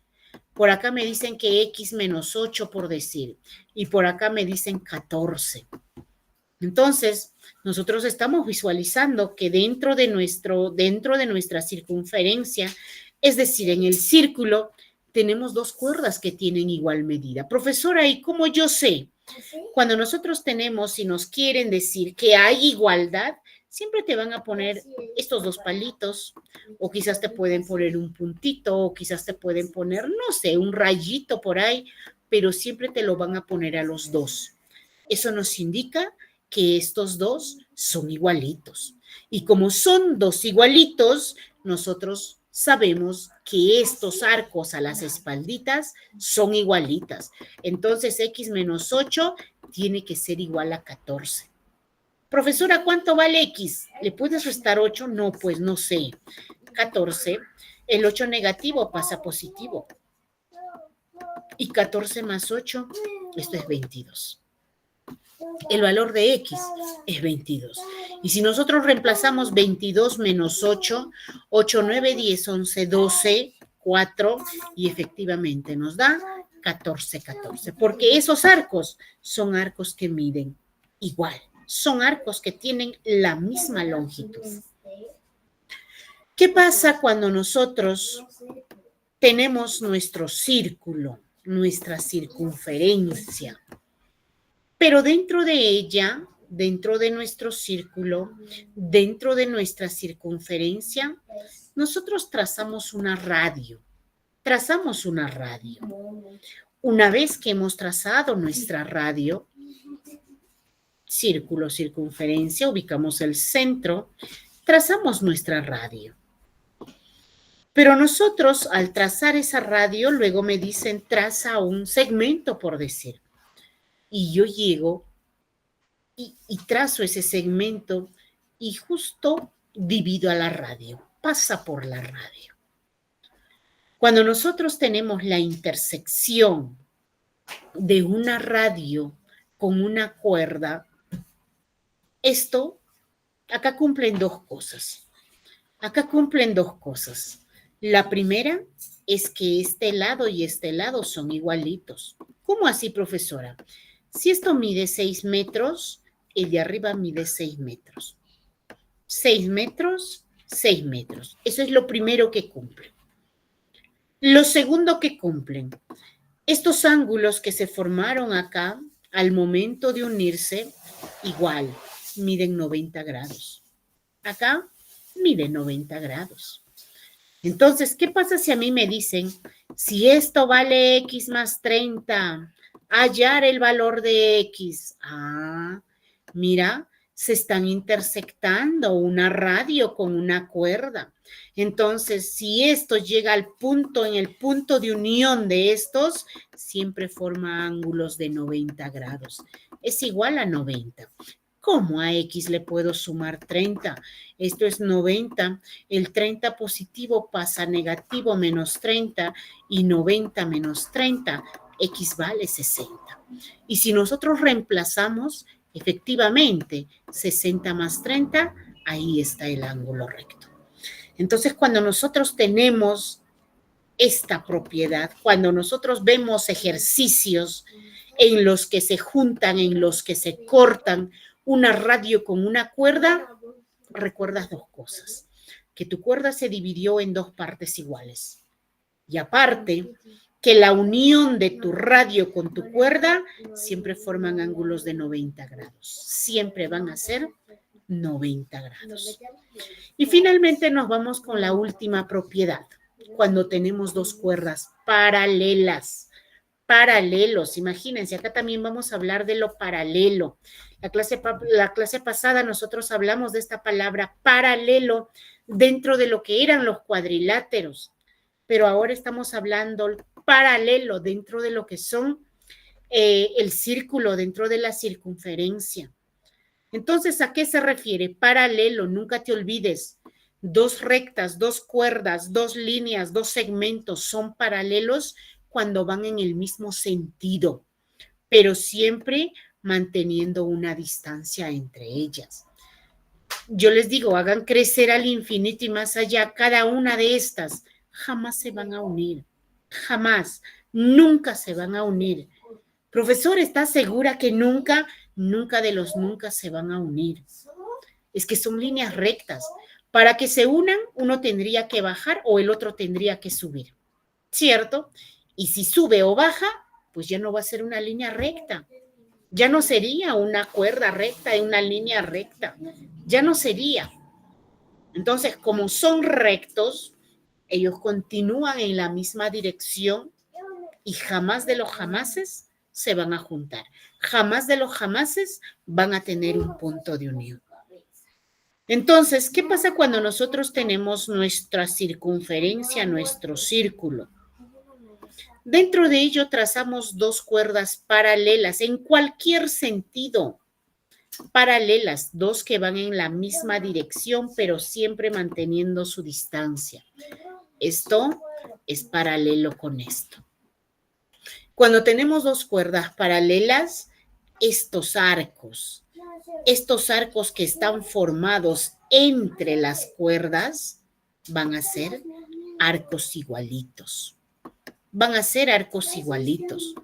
Por acá me dicen que X menos 8 por decir. Y por acá me dicen 14. Entonces, nosotros estamos visualizando que dentro de nuestra circunferencia, es decir, en el círculo, tenemos dos cuerdas que tienen igual medida. Profesora, ¿y cómo yo sé? Cuando nosotros tenemos y nos quieren decir que hay igualdad, siempre te van a poner estos dos palitos, o quizás te pueden poner un puntito, o quizás te pueden poner, no sé, un rayito por ahí, pero siempre te lo van a poner a los dos. Eso nos indica que estos dos son igualitos. Y como son dos igualitos, nosotros sabemos que estos arcos a las espalditas son igualitas. Entonces, X menos 8 tiene que ser igual a 14. Profesora, ¿cuánto vale X? ¿Le puedes restar 8? No, pues no sé. 14, el 8 negativo pasa positivo. Y 14 más 8, esto es 22. El valor de X es 22. Y si nosotros reemplazamos 22 menos 8, 8, 9, 10, 11, 12, 4, y efectivamente nos da 14, 14. Porque esos arcos son arcos que miden igual. Son arcos que tienen la misma longitud. ¿Qué pasa cuando nosotros tenemos nuestro círculo, nuestra circunferencia? Pero dentro de ella, dentro de nuestro círculo, dentro de nuestra circunferencia, nosotros trazamos una radio. Trazamos una radio. Una vez que hemos trazado nuestra radio, círculo, circunferencia, ubicamos el centro, trazamos nuestra radio. Pero nosotros, al trazar esa radio, luego me dicen, traza un segmento, por decir. Y yo llego y trazo ese segmento y justo divido a la radio, pasa por la radio. Cuando nosotros tenemos la intersección de una radio con una cuerda, esto, acá cumplen dos cosas. Acá cumplen dos cosas. La primera es que este lado y este lado son igualitos. ¿Cómo así, profesora? Si esto mide 6 metros, el de arriba mide 6 metros. 6 metros, 6 metros. Eso es lo primero que cumplen. Lo segundo que cumplen, estos ángulos que se formaron acá, al momento de unirse, igual, miden 90 grados. Acá mide 90 grados. Entonces, ¿qué pasa si a mí me dicen, si esto vale X más 30, hallar el valor de X? Ah, mira, se están intersectando una radio con una cuerda. Entonces, si esto llega al punto, en el punto de unión de estos, siempre forma ángulos de 90 grados. Es igual a 90. ¿Cómo a X le puedo sumar 30? Esto es 90. El 30 positivo pasa a negativo menos 30 y 90 menos 30, X vale 60. Y si nosotros reemplazamos, efectivamente, 60 más 30, ahí está el ángulo recto. Entonces, cuando nosotros tenemos esta propiedad, cuando nosotros vemos ejercicios en los que se juntan, en los que se cortan una radio con una cuerda, recuerdas dos cosas. Que tu cuerda se dividió en dos partes iguales. Y aparte, que la unión de tu radio con tu cuerda siempre forman ángulos de 90 grados. Siempre van a ser 90 grados. Y finalmente nos vamos con la última propiedad. Cuando tenemos dos cuerdas paralelas. Paralelos, imagínense, acá también vamos a hablar de lo paralelo. La clase pasada nosotros hablamos de esta palabra paralelo dentro de lo que eran los cuadriláteros, pero ahora estamos hablando paralelo dentro de lo que son el círculo, dentro de la circunferencia. Entonces, ¿a qué se refiere? Paralelo, nunca te olvides, dos rectas, dos cuerdas, dos líneas, dos segmentos son paralelos cuando van en el mismo sentido, pero siempre manteniendo una distancia entre ellas. Yo les digo, hagan crecer al infinito y más allá cada una de estas. Jamás se van a unir, jamás, nunca se van a unir. Profesor, ¿estás segura que nunca? Nunca de los nunca se van a unir. Es que son líneas rectas. Para que se unan, uno tendría que bajar o el otro tendría que subir, ¿cierto? Y si sube o baja, pues ya no va a ser una línea recta. Ya no sería una cuerda recta en una línea recta. Ya no sería. Entonces, como son rectos, ellos continúan en la misma dirección y jamás de los jamases se van a juntar. Jamás de los jamases van a tener un punto de unión. Entonces, ¿qué pasa cuando nosotros tenemos nuestra circunferencia, nuestro círculo? Dentro de ello trazamos dos cuerdas paralelas en cualquier sentido. Paralelas, dos que van en la misma dirección, pero siempre manteniendo su distancia. Esto es paralelo con esto. Cuando tenemos dos cuerdas paralelas, estos arcos que están formados entre las cuerdas, van a ser arcos igualitos. Van a ser arcos igualitos.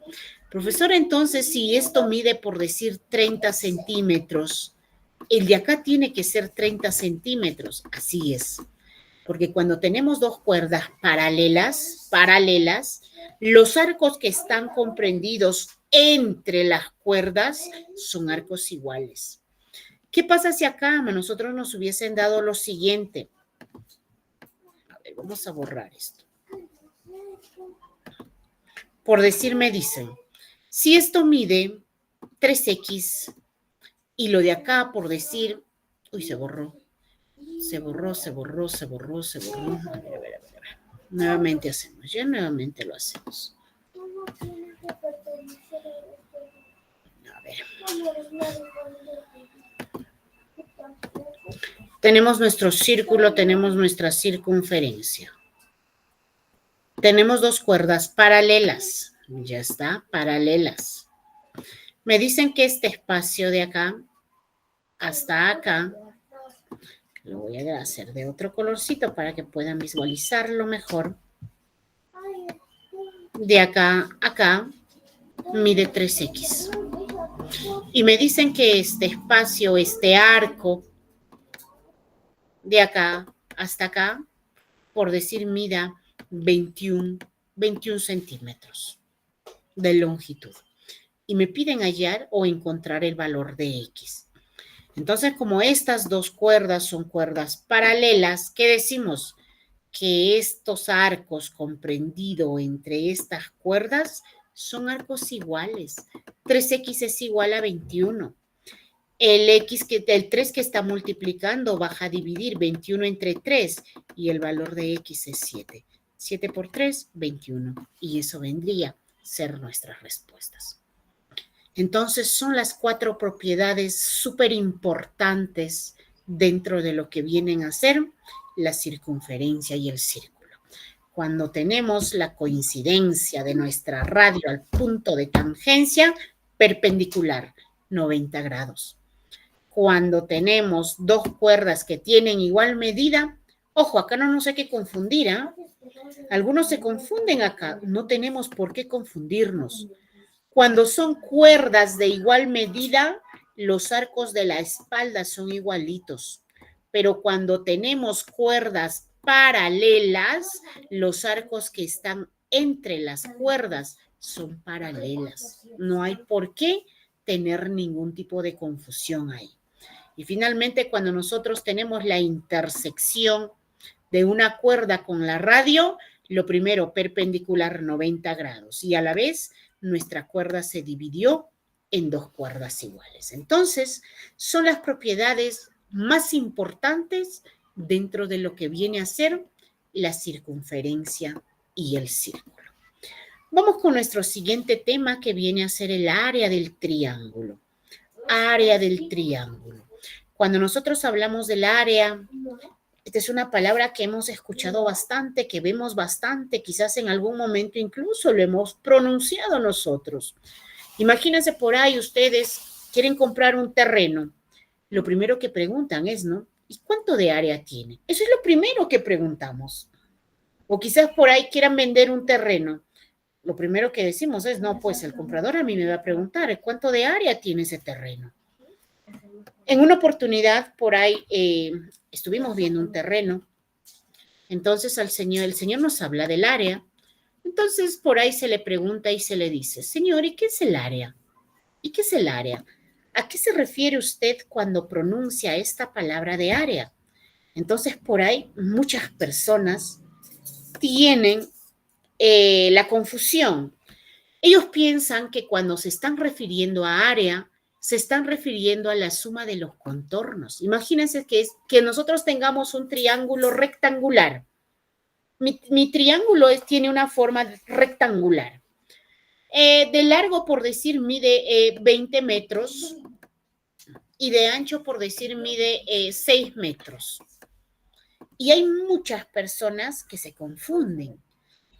Profesor, entonces, si esto mide, por decir, 30 centímetros, el de acá tiene que ser 30 centímetros. Así es. Porque cuando tenemos dos cuerdas paralelas, los arcos que están comprendidos entre las cuerdas son arcos iguales. ¿Qué pasa si acá a nosotros nos hubiesen dado lo siguiente? A ver, vamos a borrar esto. Por decir, me dicen, si esto mide 3x y lo de acá, por decir, uy, se borró. Se borró. A ver. Nuevamente hacemos, ya nuevamente lo hacemos. A ver. Tenemos nuestro círculo, tenemos nuestra circunferencia. Tenemos dos cuerdas paralelas. Ya está, paralelas. Me dicen que este espacio de acá hasta acá, lo voy a hacer de otro colorcito para que puedan visualizarlo mejor. De acá a acá mide 3x. Y me dicen que este espacio, este arco, de acá hasta acá, por decir, mida 21 centímetros de longitud. Y me piden hallar o encontrar el valor de x. Entonces, como estas dos cuerdas son cuerdas paralelas, ¿qué decimos? Que estos arcos comprendidos entre estas cuerdas son arcos iguales. 3x es igual a 21. El 3 que está multiplicando baja a dividir 21 entre 3 y el valor de x es 7. 7 por 3, 21. Y eso vendría a ser nuestras respuestas. Entonces son las 4 propiedades súper importantes dentro de lo que vienen a ser la circunferencia y el círculo. Cuando tenemos la coincidencia de nuestra radio al punto de tangencia perpendicular, 90 grados. Cuando tenemos dos cuerdas que tienen igual medida, ojo, acá no nos hay que confundir, ¿eh? Algunos se confunden acá, no tenemos por qué confundirnos. Cuando son cuerdas de igual medida, los arcos de la espalda son igualitos. Pero cuando tenemos cuerdas paralelas, los arcos que están entre las cuerdas son paralelas. No hay por qué tener ningún tipo de confusión ahí. Y finalmente, cuando nosotros tenemos la intersección de una cuerda con la radio, lo primero, perpendicular 90 grados. Y a la vez, nuestra cuerda se dividió en dos cuerdas iguales. Entonces, son las propiedades más importantes dentro de lo que viene a ser la circunferencia y el círculo. Vamos con nuestro siguiente tema, que viene a ser el área del triángulo. Área del triángulo. Cuando nosotros hablamos del área, esta es una palabra que hemos escuchado bastante, que vemos bastante, quizás en algún momento incluso lo hemos pronunciado nosotros. Imagínense por ahí, ustedes quieren comprar un terreno. Lo primero que preguntan es, ¿no? ¿Y cuánto de área tiene? Eso es lo primero que preguntamos. O quizás por ahí quieran vender un terreno. Lo primero que decimos es, no, pues el comprador a mí me va a preguntar, ¿cuánto de área tiene ese terreno? En una oportunidad por ahí estuvimos viendo un terreno. Entonces el Señor nos habla del área. Entonces por ahí se le pregunta y se le dice, Señor, ¿y qué es el área? ¿Y qué es el área? ¿A qué se refiere usted cuando pronuncia esta palabra de área? Entonces por ahí muchas personas tienen la confusión. Ellos piensan que cuando se están refiriendo a área, se están refiriendo a la suma de los contornos. Imagínense que nosotros tengamos un triángulo rectangular. Mi triángulo tiene una forma rectangular. De largo, por decir, mide 20 metros y de ancho, por decir, mide 6 metros. Y hay muchas personas que se confunden,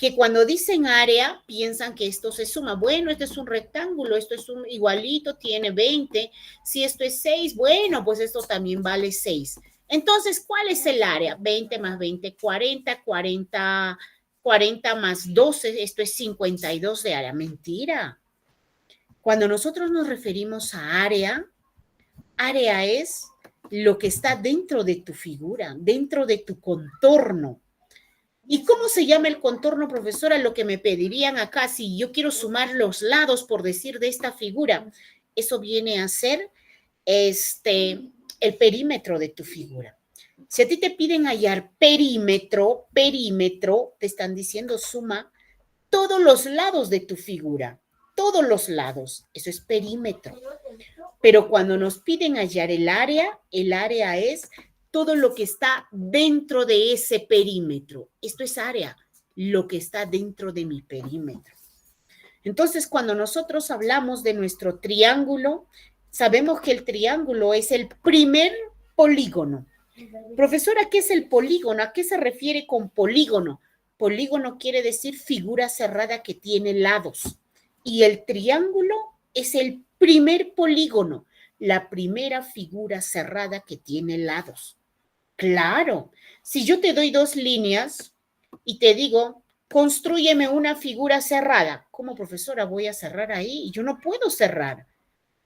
que cuando dicen área piensan que esto se suma. Bueno, este es un rectángulo, esto es un igualito, tiene 20. Si esto es 6, bueno, pues esto también vale 6. Entonces, ¿cuál es el área? 20 más 20, 40, 40, 40 más 12, esto es 52 de área. Mentira. Cuando nosotros nos referimos a área es lo que está dentro de tu figura, dentro de tu contorno. ¿Y cómo se llama el contorno, profesora? Lo que me pedirían acá, si yo quiero sumar los lados, por decir, de esta figura, eso viene a ser el perímetro de tu figura. Si a ti te piden hallar perímetro, te están diciendo suma todos los lados de tu figura, todos los lados, eso es perímetro. Pero cuando nos piden hallar el área es todo lo que está dentro de ese perímetro. Esto es área, lo que está dentro de mi perímetro. Entonces, cuando nosotros hablamos de nuestro triángulo, sabemos que el triángulo es el primer polígono. Profesora, ¿qué es el polígono? ¿A qué se refiere con polígono? Polígono quiere decir figura cerrada que tiene lados. Y el triángulo es el primer polígono, la primera figura cerrada que tiene lados. Claro, si yo te doy dos líneas y te digo, constrúyeme una figura cerrada, ¿cómo, profesora, voy a cerrar ahí? Yo no puedo cerrar.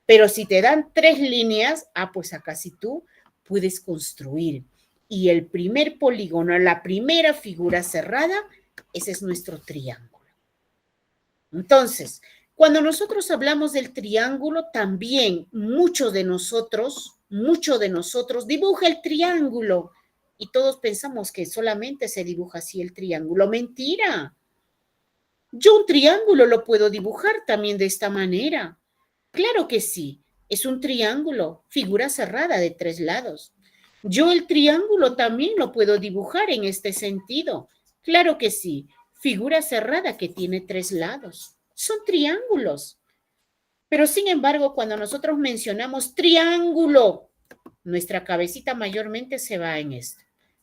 Pero si te dan tres líneas, pues acá sí tú puedes construir. Y el primer polígono, la primera figura cerrada, ese es nuestro triángulo. Entonces, cuando nosotros hablamos del triángulo, también muchos de nosotros dibuja el triángulo y todos pensamos que solamente se dibuja así el triángulo. Mentira. Yo un triángulo lo puedo dibujar también de esta manera. Claro que sí, es un triángulo, figura cerrada de tres lados. Yo el triángulo también lo puedo dibujar en este sentido. Claro que sí, figura cerrada que tiene tres lados. Son triángulos. Pero sin embargo, cuando nosotros mencionamos triángulo, nuestra cabecita mayormente se va en esto.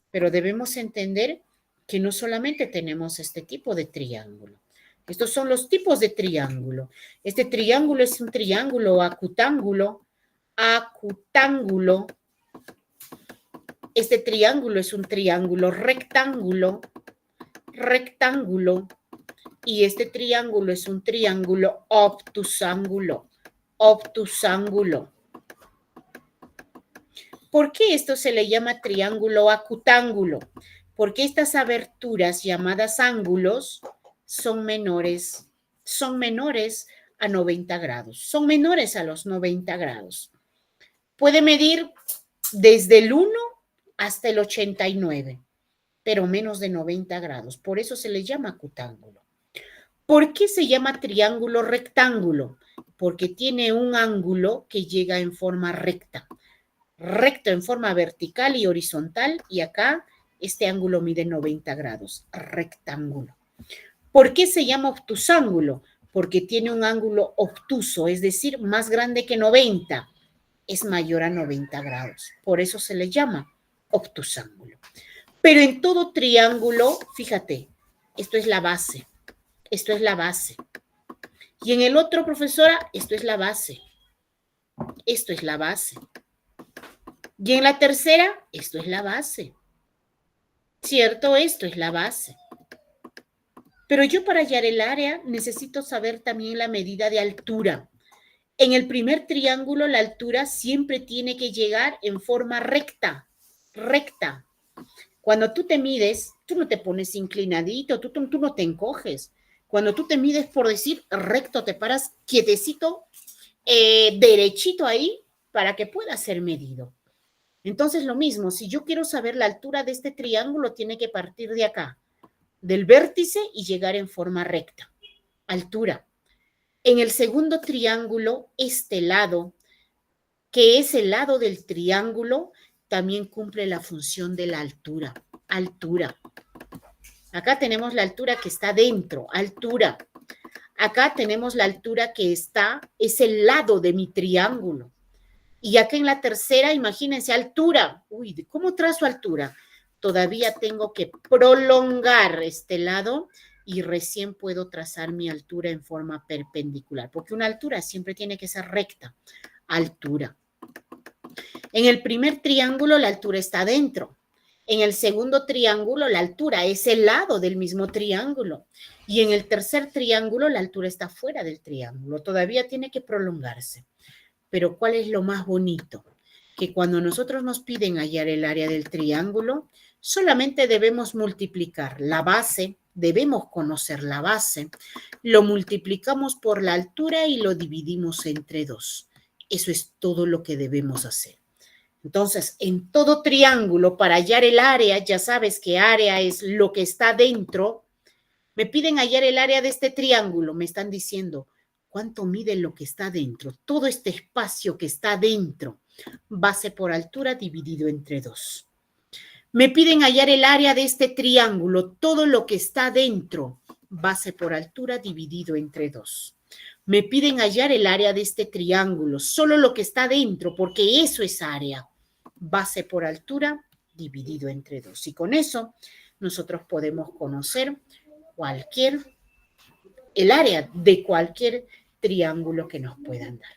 Pero debemos entender que no solamente tenemos este tipo de triángulo. Estos son los tipos de triángulo. Este triángulo es un triángulo acutángulo. Este triángulo es un triángulo rectángulo. Y este triángulo es un triángulo obtusángulo. ¿Por qué esto se le llama triángulo acutángulo? Porque estas aberturas llamadas ángulos son menores a 90 grados. Son menores a los 90 grados. Puede medir desde el 1 hasta el 89, pero menos de 90 grados. Por eso se le llama acutángulo. ¿Por qué se llama triángulo rectángulo? Porque tiene un ángulo que llega en forma recta. Recto en forma vertical y horizontal, y acá este ángulo mide 90 grados, rectángulo. ¿Por qué se llama obtusángulo? Porque tiene un ángulo obtuso, es decir, más grande que 90, es mayor a 90 grados. Por eso se le llama obtusángulo. Pero en todo triángulo, fíjate, esto es la base. Y en el otro, profesora, esto es la base. Y en la tercera, esto es la base. ¿Cierto? Esto es la base. Pero yo para hallar el área necesito saber también la medida de altura. En el primer triángulo, la altura siempre tiene que llegar en forma recta. Cuando tú te mides, tú no te pones inclinadito, tú no te encoges. Cuando tú te mides, por decir recto, te paras quietecito, derechito ahí, para que pueda ser medido. Entonces, lo mismo, si yo quiero saber la altura de este triángulo, tiene que partir de acá, del vértice, y llegar en forma recta. Altura. En el segundo triángulo, este lado, que es el lado del triángulo, también cumple la función de la altura. Acá tenemos la altura que está dentro, altura. Acá tenemos la altura que es el lado de mi triángulo. Y acá en la tercera, imagínense, altura. Uy, ¿cómo trazo altura? Todavía tengo que prolongar este lado y recién puedo trazar mi altura en forma perpendicular, porque una altura siempre tiene que ser recta. Altura. En el primer triángulo la altura está dentro. En el segundo triángulo la altura es el lado del mismo triángulo. Y en el tercer triángulo la altura está fuera del triángulo. Todavía tiene que prolongarse. Pero ¿cuál es lo más bonito? Que cuando nosotros nos piden hallar el área del triángulo, solamente debemos multiplicar la base, debemos conocer la base, lo multiplicamos por la altura y lo dividimos entre 2. Eso es todo lo que debemos hacer. Entonces, en todo triángulo, para hallar el área, ya sabes que área es lo que está dentro. Me piden hallar el área de este triángulo, me están diciendo, ¿cuánto mide lo que está dentro? Todo este espacio que está dentro, base por altura dividido entre 2. Me piden hallar el área de este triángulo, todo lo que está dentro, base por altura dividido entre 2. Me piden hallar el área de este triángulo, solo lo que está dentro, porque eso es área, base por altura dividido entre 2. Y con eso nosotros podemos conocer el área de cualquier triángulo que nos puedan dar.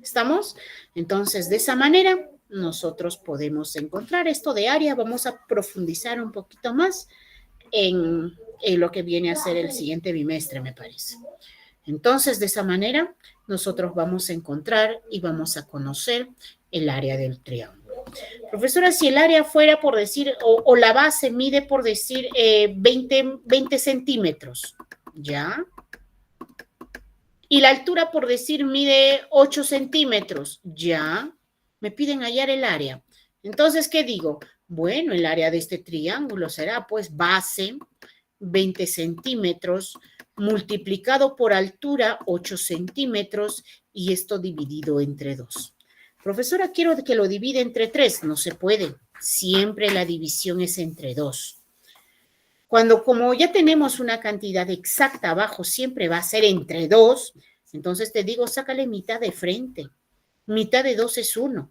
¿Estamos? Entonces, de esa manera, nosotros podemos encontrar esto de área. Vamos a profundizar un poquito más en lo que viene a ser el siguiente bimestre, me parece. Entonces, de esa manera, nosotros vamos a encontrar y vamos a conocer el área del triángulo. Profesora, si el área fuera por decir, o la base mide por decir 20 centímetros, ¿ya? Y la altura por decir mide 8 centímetros, ¿ya? Me piden hallar el área. Entonces, ¿qué digo? Bueno, el área de este triángulo será pues base 20 centímetros multiplicado por altura 8 centímetros y esto dividido entre 2. Profesora, quiero que lo divide entre 3. No se puede. Siempre la división es entre 2. Como ya tenemos una cantidad exacta abajo, siempre va a ser entre 2. Entonces te digo, sácale mitad de frente. Mitad de 2 es 1.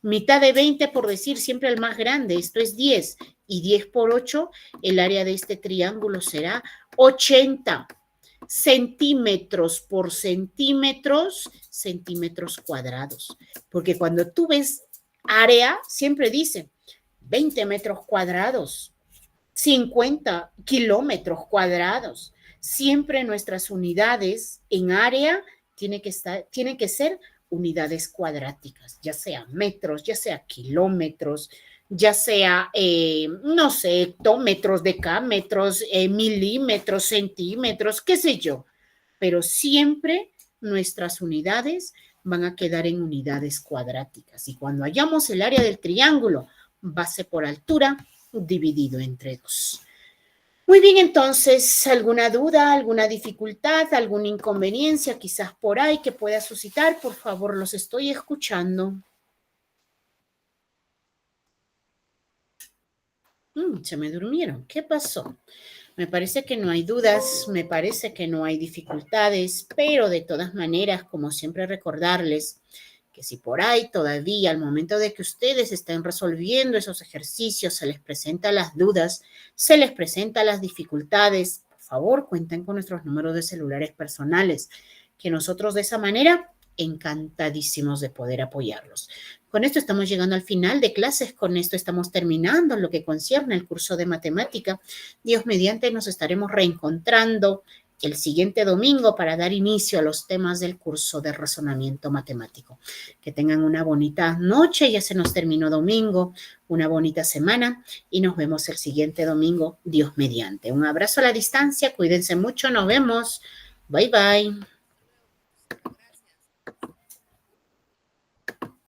Mitad de 20, por decir, siempre el más grande. Esto es 10. Y 10 por 8, el área de este triángulo será 80 centímetros por centímetros cuadrados. Porque cuando tú ves área, siempre dice 20 metros cuadrados, 50 kilómetros cuadrados. Siempre nuestras unidades en área tienen que ser unidades cuadráticas, ya sea metros, ya sea kilómetros, ya sea, no sé, hectómetros, decámetros, milímetros, centímetros, qué sé yo. Pero siempre nuestras unidades van a quedar en unidades cuadráticas. Y cuando hallamos el área del triángulo, base por altura dividido entre 2. Muy bien, entonces, ¿alguna duda, alguna dificultad, alguna inconveniencia quizás por ahí que pueda suscitar? Por favor, los estoy escuchando. Se me durmieron. ¿Qué pasó? Me parece que no hay dudas, me parece que no hay dificultades, pero de todas maneras, como siempre, recordarles que si por ahí todavía al momento de que ustedes estén resolviendo esos ejercicios se les presentan las dudas, se les presentan las dificultades, por favor, cuenten con nuestros números de celulares personales, que nosotros de esa manera encantadísimos de poder apoyarlos. Con esto estamos llegando al final de clases, con esto estamos terminando lo que concierne el curso de matemática. Dios mediante nos estaremos reencontrando el siguiente domingo para dar inicio a los temas del curso de razonamiento matemático. Que tengan una bonita noche, ya se nos terminó domingo, una bonita semana y nos vemos el siguiente domingo, Dios mediante. Un abrazo a la distancia, cuídense mucho, nos vemos. Bye, bye.